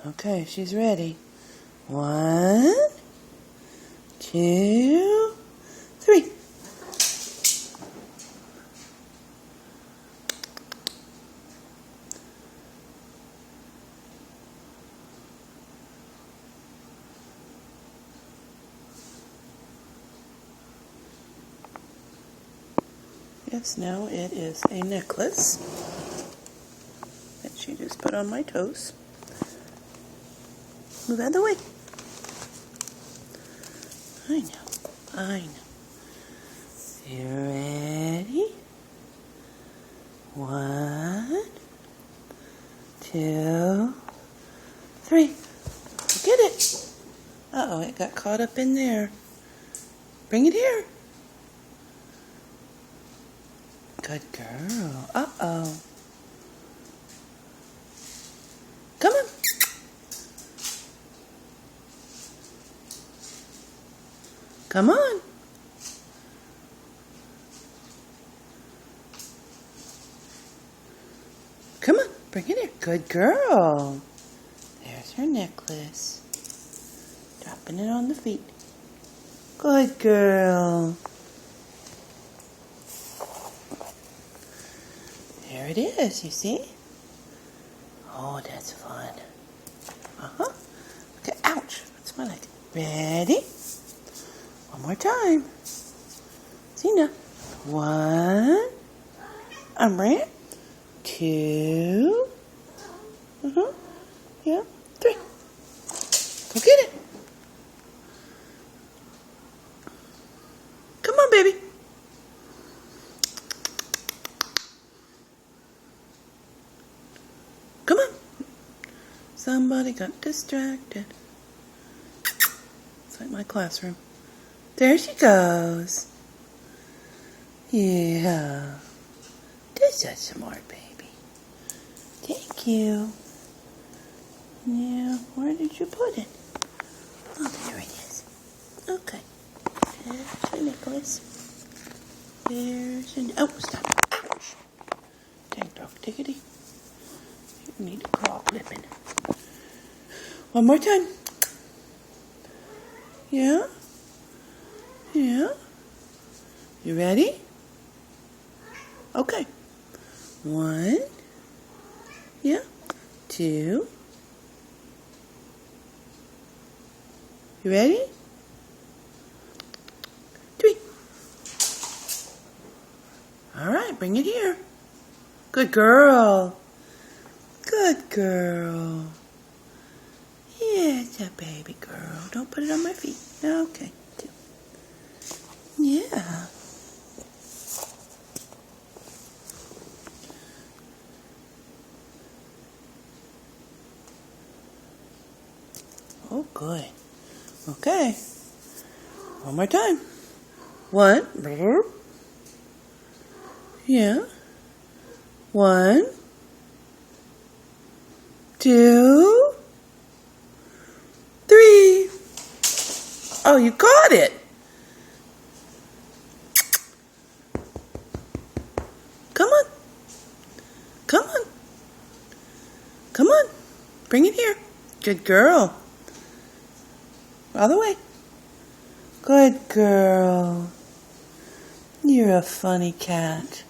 Okay, she's ready. 1, 2, 3. Yes, now it is a necklace that she just put on my toes. Move out of the way. I know. You ready? 1, 2, 3. Get it. Uh-oh, it got caught up in there. Bring it here. Good girl. Uh-oh. Come on. Come on. Come on. Bring it here. Good girl. There's her necklace. Dropping it on the feet. Good girl. There it is, you see? Oh, that's fun. Uh-huh. Okay, ouch. That's what I did. Ready? One more time. Zena. 1. I'm ready. 2. Yeah. 3. Go get it. Come on, baby. Come on. Somebody got distracted. It's like my classroom. There she goes. Yeah. That's such a smart baby. Thank you. Yeah, where did you put it? Oh, there it is. Okay. There's your necklace. There's your... Oh, stop. Ouch. Dang dog diggity. You need a claw clipping. One more time. Yeah? Yeah? You ready? Okay. 1. Yeah. 2. You ready? 3. All right, bring it here. Good girl. Good girl. Yeah, it's a baby girl. Don't put it on my feet. Okay. 2. Yeah. Oh, good. Okay. One more time. 1. Yeah. 1, 2, 3. Oh, you got it. Come on. Come on. Come on. Bring it here. Good girl. All the way. Good girl. You're a funny cat.